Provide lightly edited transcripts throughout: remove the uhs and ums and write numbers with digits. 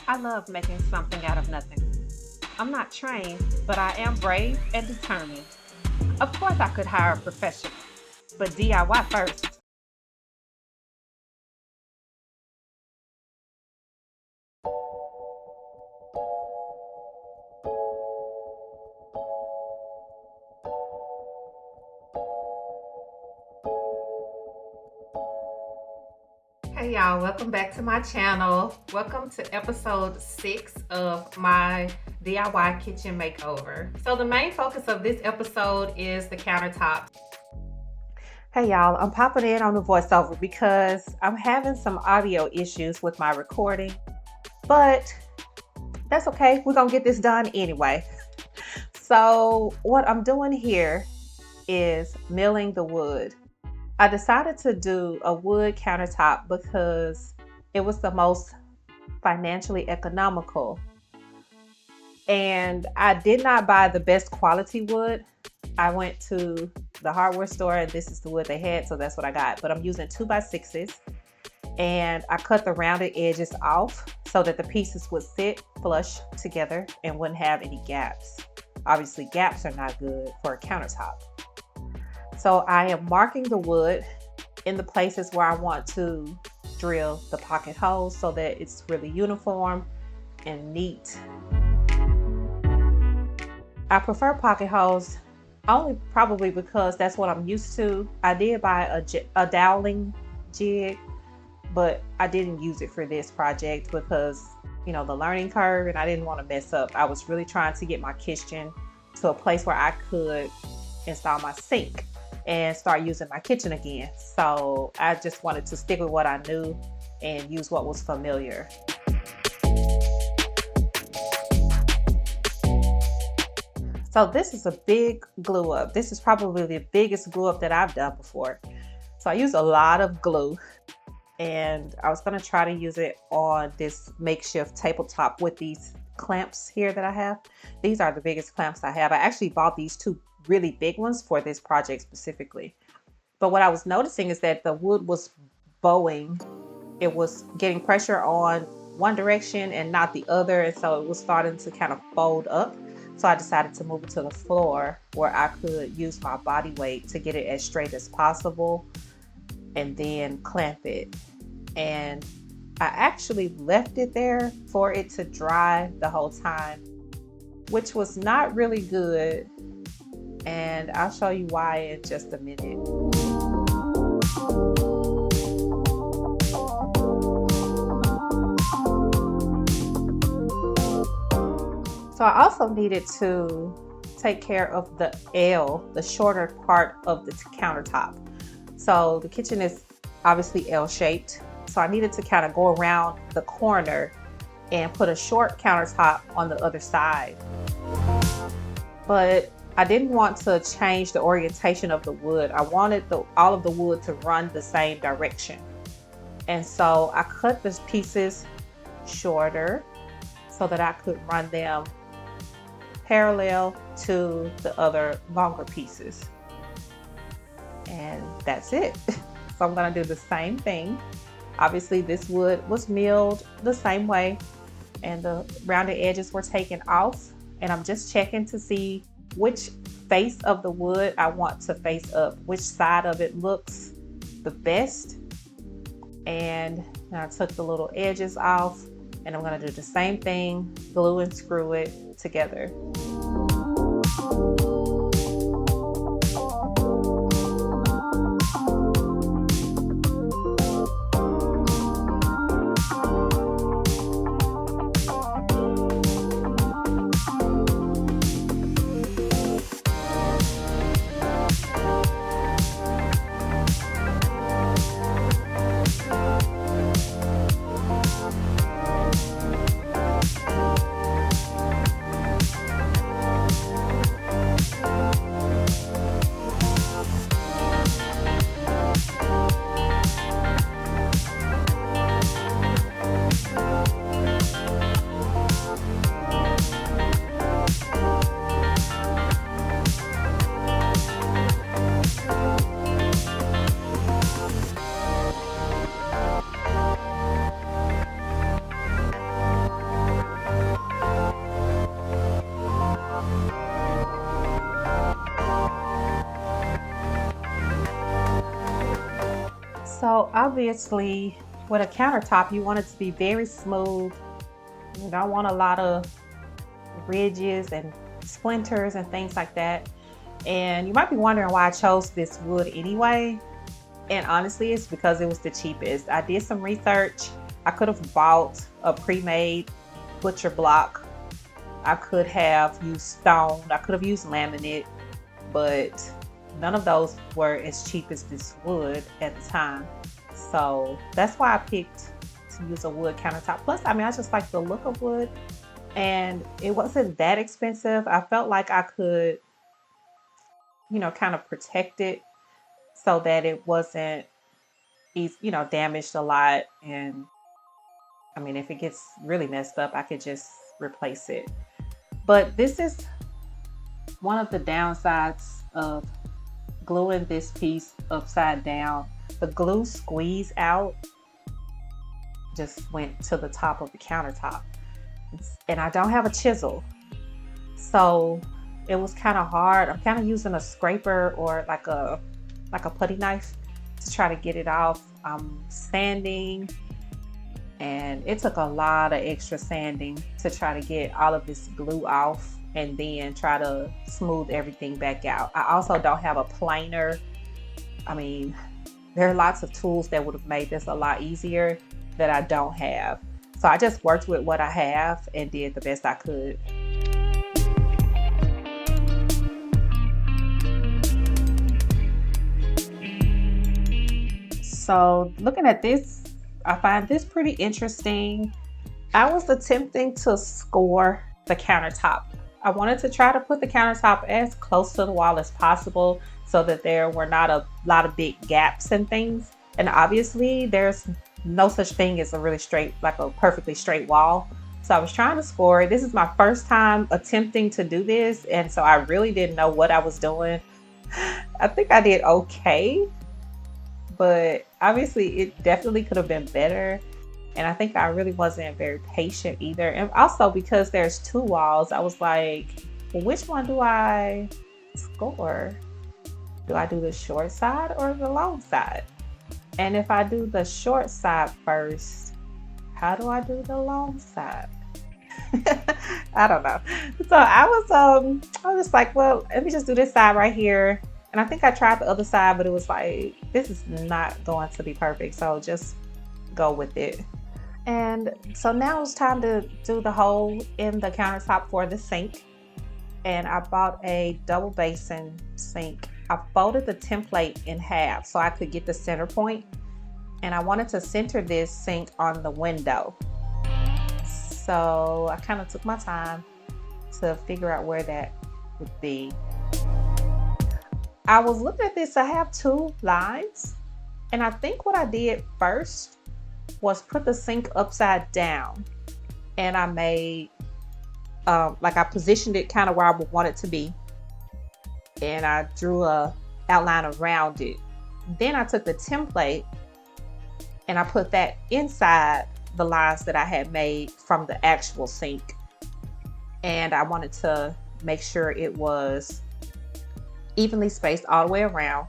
I love making something out of nothing. I'm not trained, but I am brave and determined. Of course, I could hire a professional, but DIY first. Hey y'all, welcome back to my channel. Welcome to episode 6 of my DIY kitchen makeover. So the main focus of this episode is the countertop. Hey y'all, I'm popping in on the voiceover because I'm having some audio issues with my recording, but that's okay. We're gonna get this done anyway. So what I'm doing here is milling the wood. I decided to do a wood countertop because it was the most financially economical. And I did not buy the best quality wood. I went to the hardware store and this is the wood they had, so that's what I got. But I'm using 2x6s and I cut the rounded edges off so that the pieces would sit flush together and wouldn't have any gaps. Obviously, gaps are not good for a countertop. So I am marking the wood in the places where I want to drill the pocket holes so that it's really uniform and neat. I prefer pocket holes only probably because that's what I'm used to. I did buy a doweling jig, but I didn't use it for this project because, you know, the learning curve, and I didn't want to mess up. I was really trying to get my kitchen to a place where I could install my sink and start using my kitchen again. So I just wanted to stick with what I knew and use what was familiar. So this is a big glue up. This is probably the biggest glue up that I've done before. So I use a lot of glue and I was gonna try to use it on this makeshift tabletop with these clamps here that I have. These are the biggest clamps I have. I actually bought these two really big ones for this project specifically. But what I was noticing is that the wood was bowing. It was getting pressure on one direction and not the other. And so it was starting to kind of fold up. So I decided to move it to the floor where I could use my body weight to get it as straight as possible and then clamp it. And I actually left it there for it to dry the whole time, which was not really good. And I'll show you why in just a minute. So I also needed to take care of the L, the shorter part of the countertop. So the kitchen is obviously L-shaped. So I needed to kind of go around the corner and put a short countertop on the other side. But I didn't want to change the orientation of the wood. I wanted all of the wood to run the same direction. And so I cut the pieces shorter so that I could run them parallel to the other longer pieces. And that's it. So I'm gonna do the same thing. Obviously this wood was milled the same way and the rounded edges were taken off. And I'm just checking to see which face of the wood I want to face up, which side of it looks the best. And I took the little edges off and I'm gonna do the same thing, glue and screw it together. So obviously with a countertop, you want it to be very smooth. You don't want a lot of ridges and splinters and things like that. And you might be wondering why I chose this wood anyway. And honestly, it's because it was the cheapest. I did some research. I could have bought a pre-made butcher block. I could have used stone. I could have used laminate, but none of those were as cheap as this wood at the time. So that's why I picked to use a wood countertop. Plus, I mean, I just like the look of wood, and it wasn't that expensive. I felt like I could, you know, kind of protect it so that it wasn't, you know, damaged a lot. And I mean, if it gets really messed up, I could just replace it. But this is one of the downsides of gluing this piece upside down. The glue squeeze out just went to the top of the countertop. And I don't have a chisel. So it was kind of hard. I'm kind of using a scraper or like a putty knife to try to get it off. I'm sanding, and it took a lot of extra sanding to try to get all of this glue off and then try to smooth everything back out. I also don't have a planer. I mean, there are lots of tools that would have made this a lot easier that I don't have. So I just worked with what I have and did the best I could. So looking at this, I find this pretty interesting. I was attempting to score the countertop. I wanted to try to put the countertop as close to the wall as possible so that there were not a lot of big gaps and things. And obviously there's no such thing as a really straight, like a perfectly straight wall. So I was trying to score it. This is my first time attempting to do this, and so I really didn't know what I was doing. I think I did okay, but obviously it definitely could have been better. And I think I really wasn't very patient either. And also because there's two walls, I was like, well, which one do I score? Do I do the short side or the long side? And if I do the short side first, how do I do the long side? I don't know. So I was just like, well, let me just do this side right here. And I think I tried the other side, but it was like, this is not going to be perfect. So just go with it. And so now it's time to do the hole in the countertop for the sink. And I bought a double basin sink. I folded the template in half so I could get the center point. And I wanted to center this sink on the window. So I kind of took my time to figure out where that would be. I was looking at this, I have two lines. And I think what I did first was put the sink upside down. And I made, like I positioned it kind of where I would want it to be. And I drew a outline around it. Then I took the template and I put that inside the lines that I had made from the actual sink. And I wanted to make sure it was evenly spaced all the way around.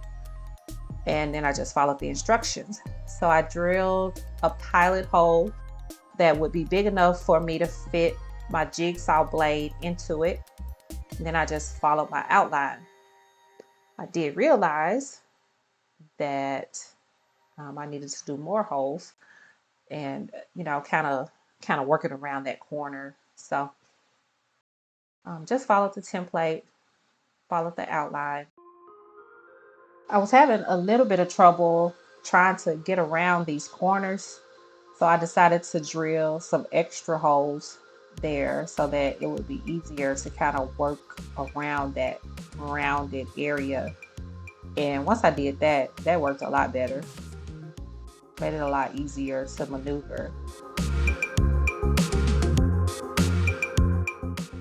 And then I just followed the instructions. So I drilled a pilot hole that would be big enough for me to fit my jigsaw blade into it. And then I just followed my outline. I did realize that I needed to do more holes and, you know, kind of working around that corner. So just followed the template, followed the outline. I was having a little bit of trouble trying to get around these corners. So I decided to drill some extra holes there so that it would be easier to kind of work around that rounded area. And once I did that, that worked a lot better. Made it a lot easier to maneuver.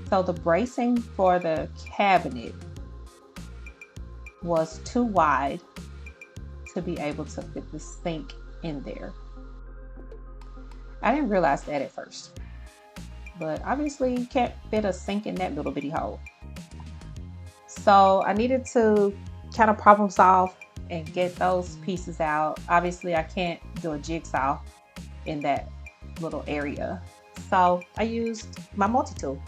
So the bracing for the cabinet was too wide to be able to fit the sink in there. I didn't realize that at first, but obviously you can't fit a sink in that little bitty hole. So I needed to kind of problem solve and get those pieces out. Obviously I can't do a jigsaw in that little area, so I used my multi-tool.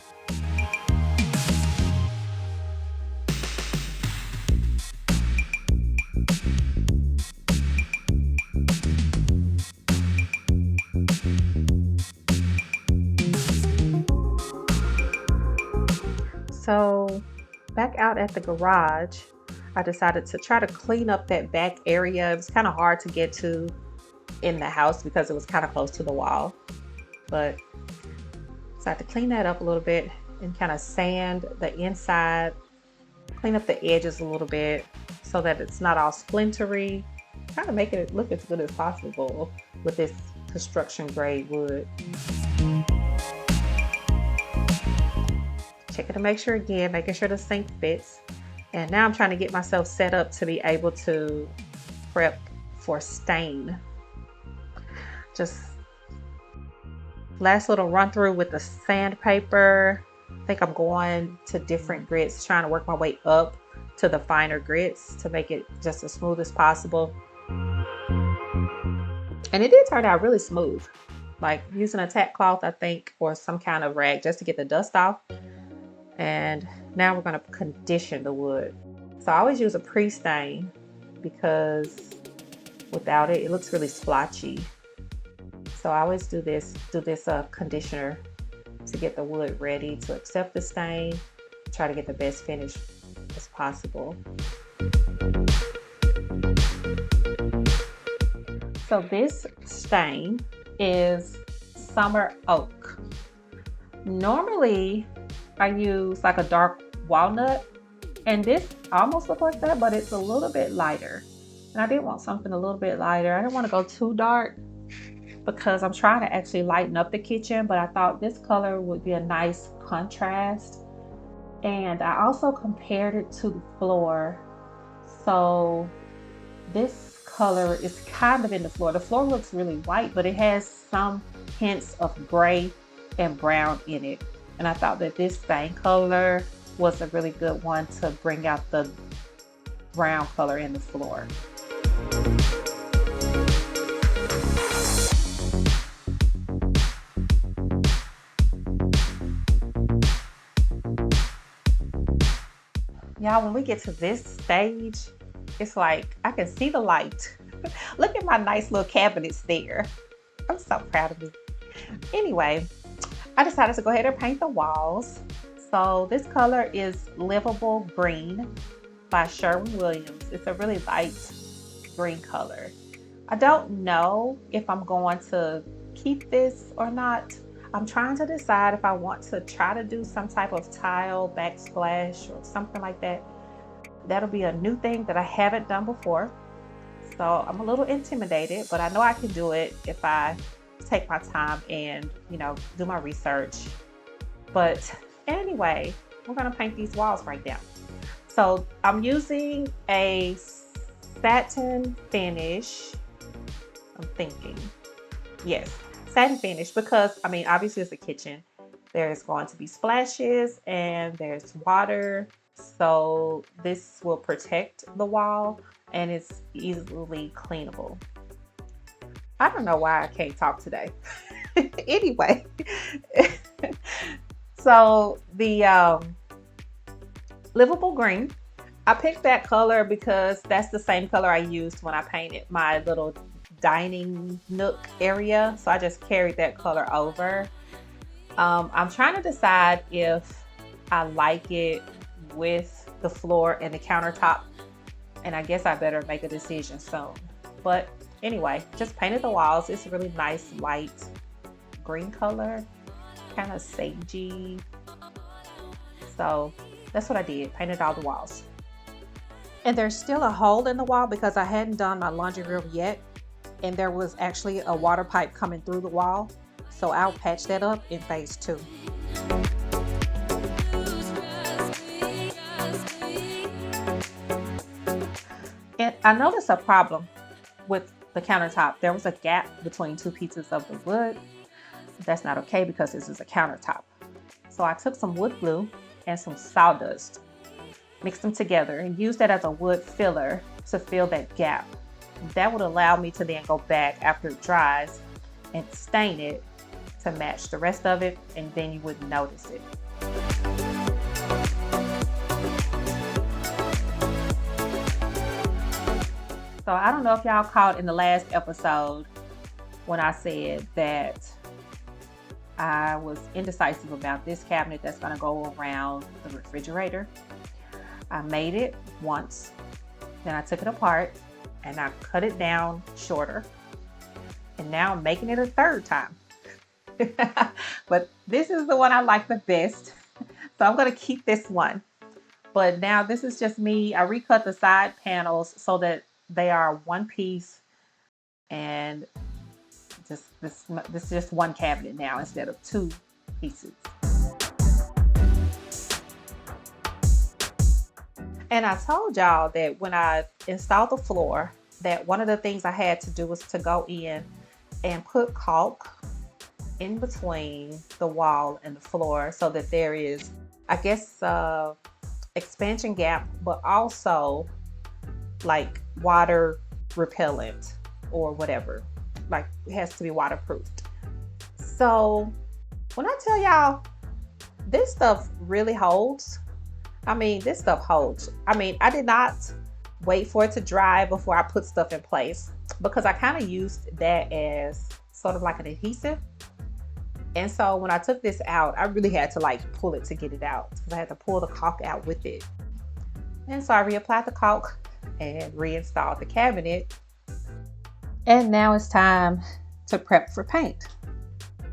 So back out at the garage, I decided to try to clean up that back area. It was kind of hard to get to in the house because it was kind of close to the wall, but so I had to clean that up a little bit and kind of sand the inside, clean up the edges a little bit so that it's not all splintery, kind of make it look as good as possible with this construction grade wood. Check it to make sure again, making sure the sink fits. And now I'm trying to get myself set up to be able to prep for stain. Just last little run through with the sandpaper. I think I'm going to different grits, trying to work my way up to the finer grits to make it just as smooth as possible. And it did turn out really smooth, like using a tack cloth, I think, or some kind of rag just to get the dust off. And now we're going to condition the wood. So I always use a pre-stain because without it, it looks really splotchy. So I always do this conditioner to get the wood ready to accept the stain, try to get the best finish as possible. So this stain is summer oak. Normally I use like a dark walnut, and this almost looks like that, but it's a little bit lighter. And I did want something a little bit lighter. I didn't want to go too dark because I'm trying to actually lighten up the kitchen, but I thought this color would be a nice contrast. And I also compared it to the floor. So this color is kind of in the floor. The floor looks really white, but it has some hints of gray and brown in it. And I thought that this same color was a really good one to bring out the brown color in the floor. Y'all, when we get to this stage, it's like I can see the light. Look at my nice little cabinets there. I'm so proud of me. Anyway, I decided to go ahead and paint the walls. So this color is Livable Green by Sherwin-Williams. It's a really light green color. I don't know if I'm going to keep this or not. I'm trying to decide if I want to try to do some type of tile backsplash or something like that. That'll be a new thing that I haven't done before. So I'm a little intimidated, but I know I can do it if I take my time and, you know, do my research. But anyway, we're gonna paint these walls right now. So I'm using a satin finish. I'm thinking, yes, satin finish, because I mean, obviously it's a kitchen. There's going to be splashes and there's water. So this will protect the wall and it's easily cleanable. I don't know why I can't talk today. Anyway, so the Livable Green, I picked that color because that's the same color I used when I painted my little dining nook area. So I just carried that color over. I'm trying to decide if I like it with the floor and the countertop, and I guess I better make a decision soon. But anyway, just painted the walls. It's a really nice light green color, kind of sagey. So that's what I did, painted all the walls. And there's still a hole in the wall because I hadn't done my laundry room yet, and there was actually a water pipe coming through the wall. So I'll patch that up in phase 2. And I noticed a problem with the countertop. There was a gap between 2 pieces of the wood. That's not okay because this is a countertop. So I took some wood glue and some sawdust, mixed them together and used that as a wood filler to fill that gap. That would allow me to then go back after it dries and stain it to match the rest of it, and then you wouldn't notice it. So I don't know if y'all caught in the last episode when I said that I was indecisive about this cabinet that's going to go around the refrigerator. I made it once, then I took it apart and I cut it down shorter, and now I'm making it a third time. But this is the one I like the best, so I'm going to keep this one. But now this is just me. I recut the side panels so that they are one piece, and this is just one cabinet now instead of two pieces. And I told y'all that when I installed the floor, that one of the things I had to do was to go in and put caulk in between the wall and the floor so that there is, I guess, expansion gap, but also like water repellent or whatever. Like, it has to be waterproofed. So when I tell y'all, this stuff really holds. I mean, this stuff holds. I mean, I did not wait for it to dry before I put stuff in place, because I kind of used that as sort of like an adhesive. And so when I took this out, I really had to like pull it to get it out, because I had to pull the caulk out with it. And so I reapplied the caulk and reinstalled the cabinet. And now it's time to prep for paint.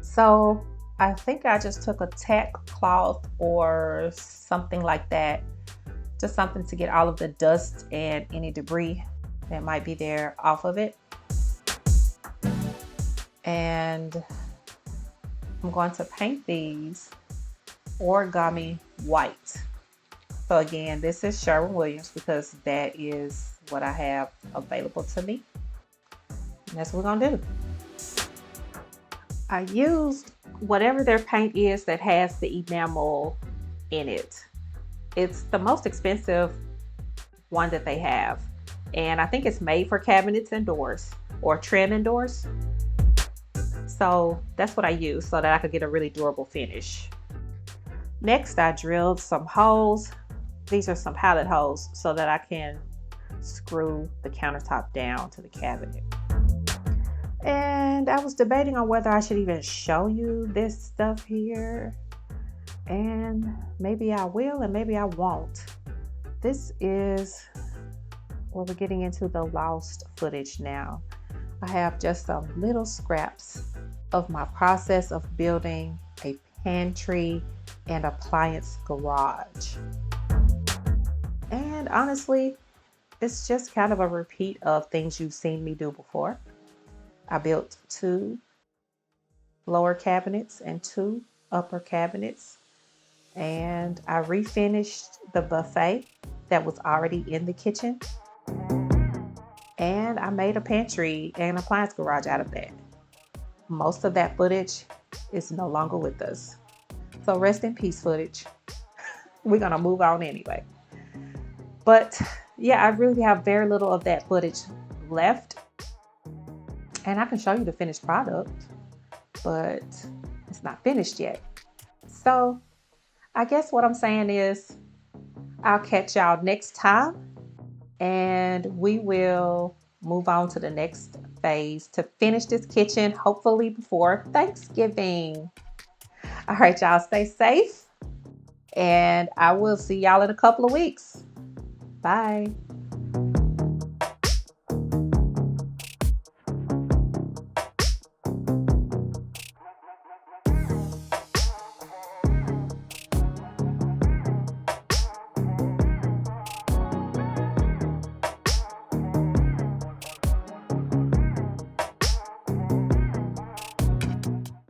So I think I just took a tack cloth or something like that, just something to get all of the dust and any debris that might be there off of it. And I'm going to paint these origami white. So again, this is Sherwin-Williams because that is what I have available to me. And that's what we're gonna do. I used whatever their paint is that has the enamel in it. It's the most expensive one that they have. And I think it's made for cabinets and doors, or trim and doors. So that's what I used so that I could get a really durable finish. Next, I drilled some holes. These are some pallet holes so that I can screw the countertop down to the cabinet. And I was debating on whether I should even show you this stuff here. And maybe I will and maybe I won't. This is where we're getting into the lost footage now. I have just some little scraps of my process of building a pantry and appliance garage. And honestly, it's just kind of a repeat of things you've seen me do before. I built 2 lower cabinets and 2 upper cabinets. And I refinished the buffet that was already in the kitchen. And I made a pantry and appliance garage out of that. Most of that footage is no longer with us. So rest in peace, footage. We're gonna move on anyway. But yeah, I really have very little of that footage left. And I can show you the finished product, but it's not finished yet. So I guess what I'm saying is I'll catch y'all next time, and we will move on to the next phase to finish this kitchen, hopefully before Thanksgiving. All right, y'all, stay safe, and I will see y'all in a couple of weeks. Bye.